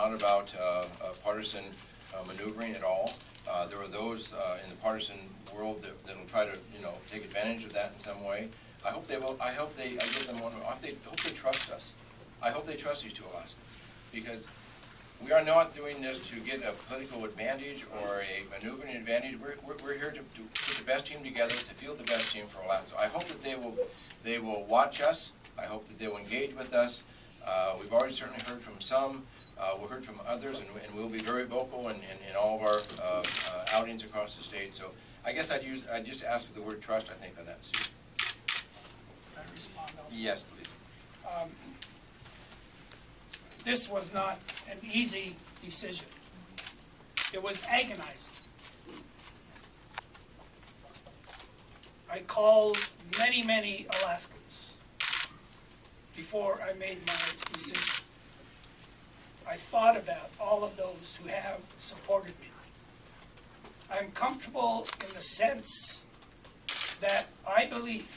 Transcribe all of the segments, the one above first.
not about partisan maneuvering at all. There are those in the partisan world that will try to, take advantage of that in some way. I hope they will. I give them one. I hope they trust us. I hope they trust these two Alaskans, because we are not doing this to get a political advantage or a maneuvering advantage. We're here to put the best team together, to field the best team for Alaska. I hope that they will watch us. I hope that they will engage with us. We've already certainly heard from some. We've heard from others, and we'll be very vocal in all of our outings across the state. So I guess I'd just ask for the word trust, I think, on that. Can I respond also? Yes, please. This was not an easy decision. It was agonizing. I called many Alaskans before I made my decision. I thought about all of those who have supported me. I'm comfortable in the sense that I believe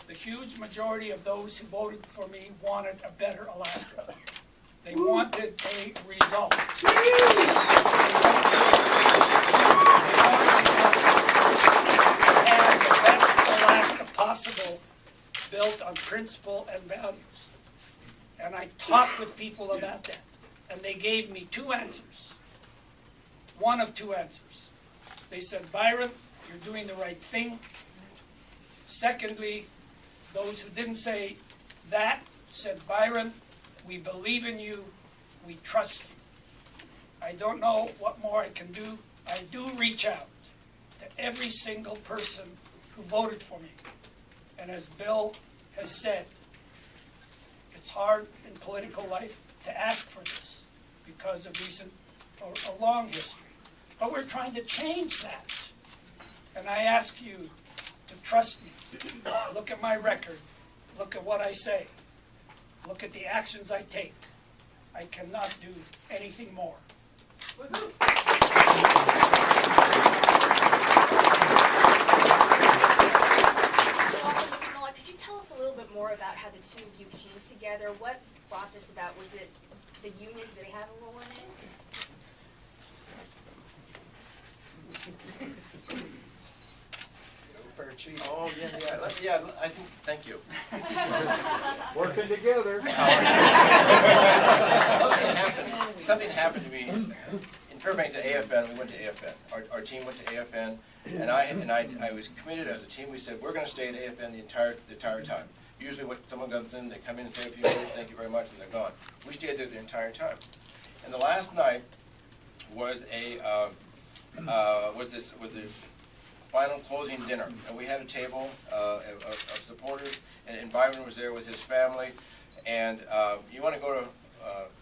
the huge majority of those who voted for me wanted a better Alaska. They wanted a result. And the best Alaska possible, built on principle and values. And I talked with people about that, and they gave me two answers. One of two answers. They said, Byron, you're doing the right thing. Secondly, those who didn't say that said, Byron, we believe in you, we trust you. I don't know what more I can do. I do reach out to every single person who voted for me. And as Bill has said, it's hard in political life to ask for this because of recent or a long history. But we're trying to change that. And I ask you to trust me. Look at my record. Look at what I say. Look at the actions I take. I cannot do anything more. Could you tell us a little bit more about how the two of you came together? What brought this about? Was it the unions? Did they have a role in it? Fair chief. Oh, yeah, I think, thank you. Working together. Something happened to me in Fairbanks at AFN. We went to AFN. Our team went to AFN, and I was committed as a team. We said, we're going to stay at AFN the entire time. Usually when someone comes in, they come in and say a few words, thank you very much, and they're gone. We stayed there the entire time. And the last night was this final closing dinner, and we had a table of supporters, and Byron was there with his family. And you want to go to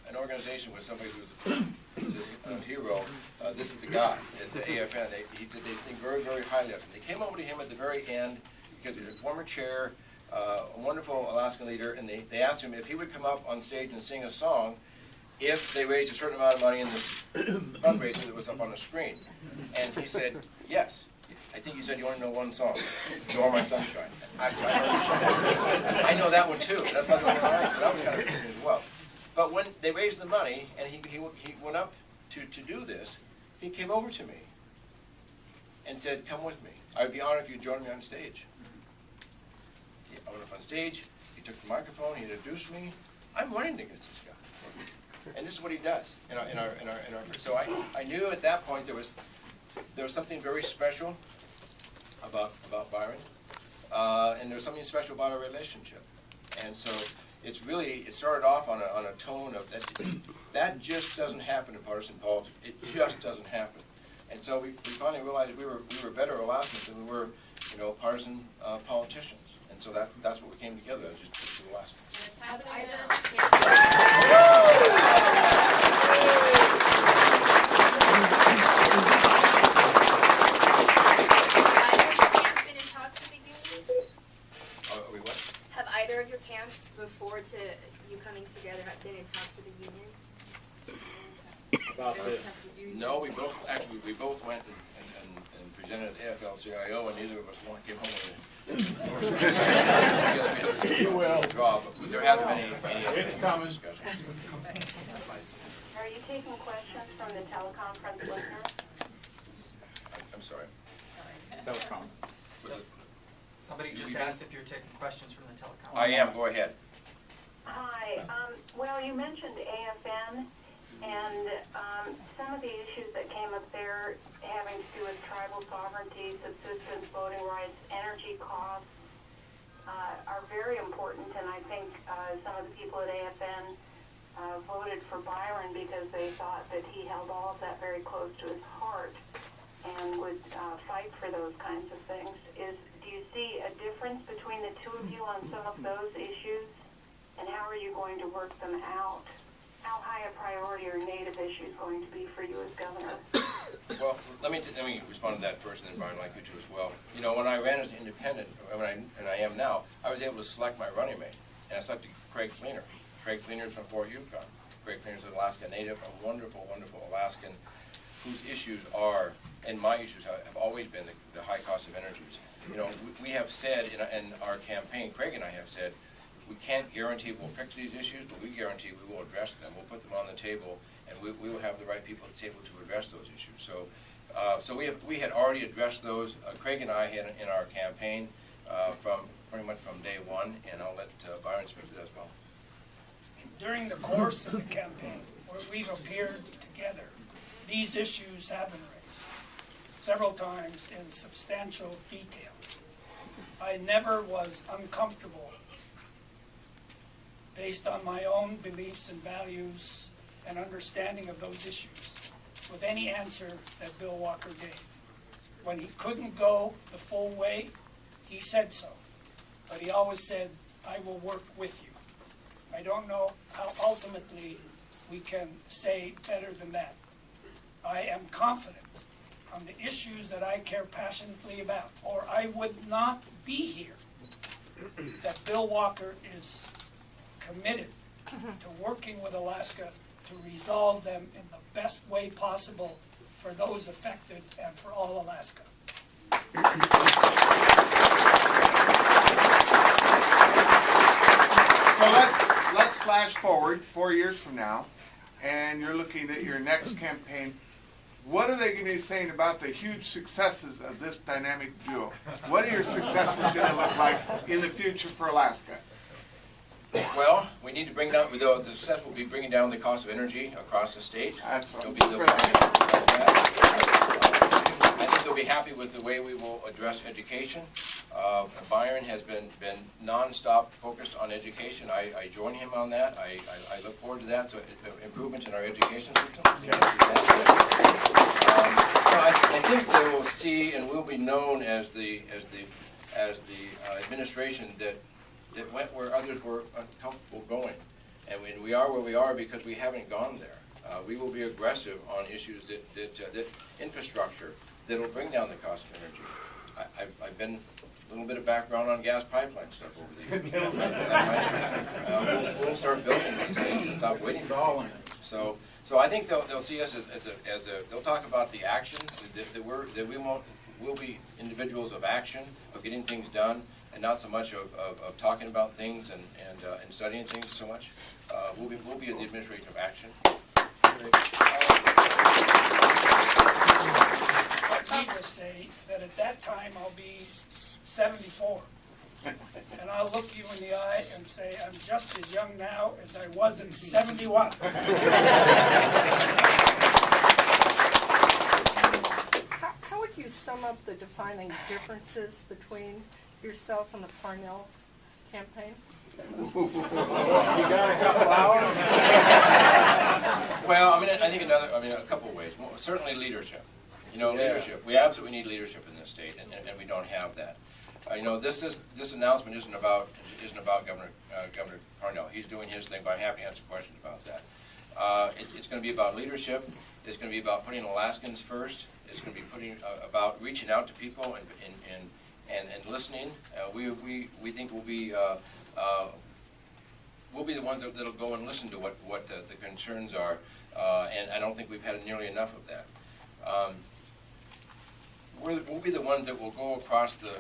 an organization with somebody who's a hero. This is the guy at the AFN. They think very highly of him. They came over to him at the very end because he's a former chair, a wonderful Alaskan leader, and they asked him if he would come up on stage and sing a song if they raised a certain amount of money in the fundraiser that was up on the screen. And he said, yes. I think you said you only know one song, You're My Sunshine. I know that one too. That's not the one I like, so that was kind of interesting as well. But when they raised the money and he went up to do this, he came over to me and said, come with me. I would be honored if you'd join me on stage. I went up on stage, he took the microphone, he introduced me. I'm running against this guy. And this is what he does in our so I knew at that point there was something very special about Byron, and there was something special about our relationship. And so it started off on a tone of that just doesn't happen in partisan politics. It just doesn't happen. And so we finally realized we were better Alaskans than we were, partisan politicians. And so that's what we came together as just two Alaskans. Either of your camps before to you coming together have been in talks with the unions? About this. No, we both went and presented at AFL-CIO, and neither of us came home with You will. Draw, but there hasn't been any It's coming. discussion. Are you taking questions from the teleconference listeners? I'm sorry. Telecom. Was it- Somebody just asked if you're taking questions from the telecom. I am, go ahead. Hi, well, you mentioned AFN, and some of the issues that came up there having to do with tribal sovereignty, subsistence, voting rights, energy costs, are very important, and I think some of the people at AFN voted for Byron because they thought that he held all of that very close to his heart and would fight for those kinds of things. Do you see a difference between the two of you on some of those issues? And how are you going to work them out? How high a priority are Native issues going to be for you as governor? Well, let me respond to that first, and then Byron, like you too as well. You know, when I ran as independent, and I am now, I was able to select my running mate, and I selected Craig Fleener. Craig Fleener is from Fort Yukon. Craig Fleener is an Alaska Native, a wonderful, wonderful Alaskan, whose issues are, and my issues have always been the high cost of energies. You know, we have said in our campaign, Craig and I have said, we can't guarantee we'll fix these issues, but we guarantee we will address them. We'll put them on the table, and we will have the right people at the table to address those issues. So, we had already addressed those. Craig and I had in our campaign from pretty much from day one, and I'll let Byron speak to that as well. During the course of the campaign, where we've appeared together, these issues have been raised several times in substantial detail. I never was uncomfortable based on my own beliefs and values and understanding of those issues with any answer that Bill Walker gave. When he couldn't go the full way, he said so. But he always said, I will work with you. I don't know how ultimately we can say better than that. I am confident on the issues that I care passionately about, or I would not be here, that Bill Walker is committed to working with Alaska to resolve them in the best way possible for those affected and for all Alaska. So let's flash forward 4 years from now, and you're looking at your next campaign. What are they going to be saying about the huge successes of this dynamic duo? What are your successes going to look like in the future for Alaska? Well, we need to bring down, the success will be bringing down the cost of energy across the state. That's They'll be, good for that. I think they'll be happy with the way we will address education. Byron has been non-stop focused on education. I join him on that. I look forward to that. So improvements in our education system. I think they will see and will be known as the administration that went where others were uncomfortable going. And when we are where we are because we haven't gone there. We will be aggressive on issues that infrastructure that will bring down the cost of energy. I've been a little bit of background on gas pipeline stuff over the years. We'll start building these things and stop waiting for them. So I think they'll see us as a they'll talk about the actions that we'll be individuals of action, of getting things done, and not so much of talking about things and studying things so much. We'll be in the administration of action. Let me just say that at that time I'll be 74. And I'll look you in the eye and say, I'm just as young now as I was in 71. How would you sum up the defining differences between yourself and the Parnell campaign? You got a couple hours? Well, I think a couple of ways. Well, certainly leadership. Leadership. We absolutely need leadership in this state, and we don't have that. This announcement isn't about Governor Parnell. He's doing his thing, but I'm happy to answer questions about that. It's going to be about leadership. It's going to be about putting Alaskans first. It's going to be about reaching out to people and listening. We think we'll be the ones that'll go and listen to what the concerns are, and I don't think we've had nearly enough of that. We'll be the ones that will go across the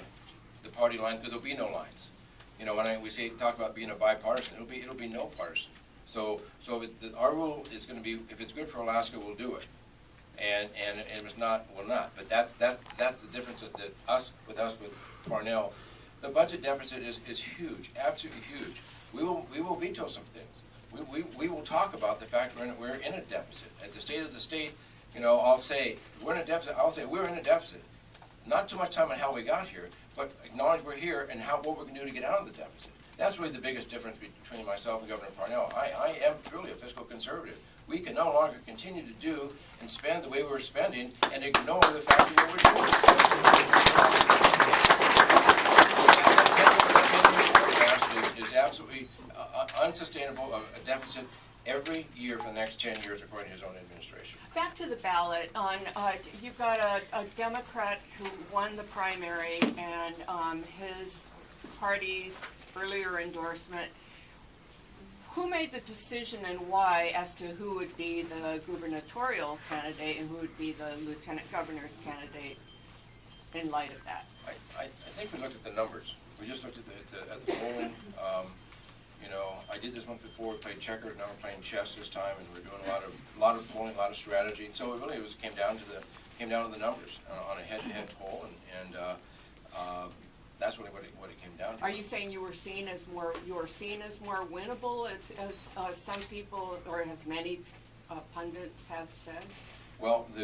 the party line, because there'll be no lines. You know, when we talk about being a bipartisan, it'll be no partisan. So our rule is gonna be, if it's good for Alaska, we'll do it. And if it's not, we'll not. But that's the difference that us with Parnell. The budget deficit is huge, absolutely huge. We will veto some things. We will talk about the fact we're in a deficit. At the state of the state, you know, I'll say we're in a deficit. I'll say we're in a deficit. Not too much time on how we got here, but acknowledge we're here and what we can do to get out of the deficit. That's really the biggest difference between myself and Governor Parnell. I am truly a fiscal conservative. We can no longer continue to do and spend the way we're spending and ignore the fact of what we're doing. The 10-year forecast is absolutely unsustainable, a deficit every year for the next 10 years, according to his own administration. Back to the ballot on, you've got a Democrat who won the primary and his party's earlier endorsement. Who made the decision and why as to who would be the gubernatorial candidate and who would be the lieutenant governor's candidate in light of that? I think we looked at the numbers. We just looked at the polling. You know, I did this once before. We played checkers. Now we're playing chess this time, and we're doing a lot of polling, a lot of strategy. And so it really came down to the numbers on a head-to-head poll, and that's really what it came down to. Are you saying you were seen as more winnable as some people or as many pundits have said? Well,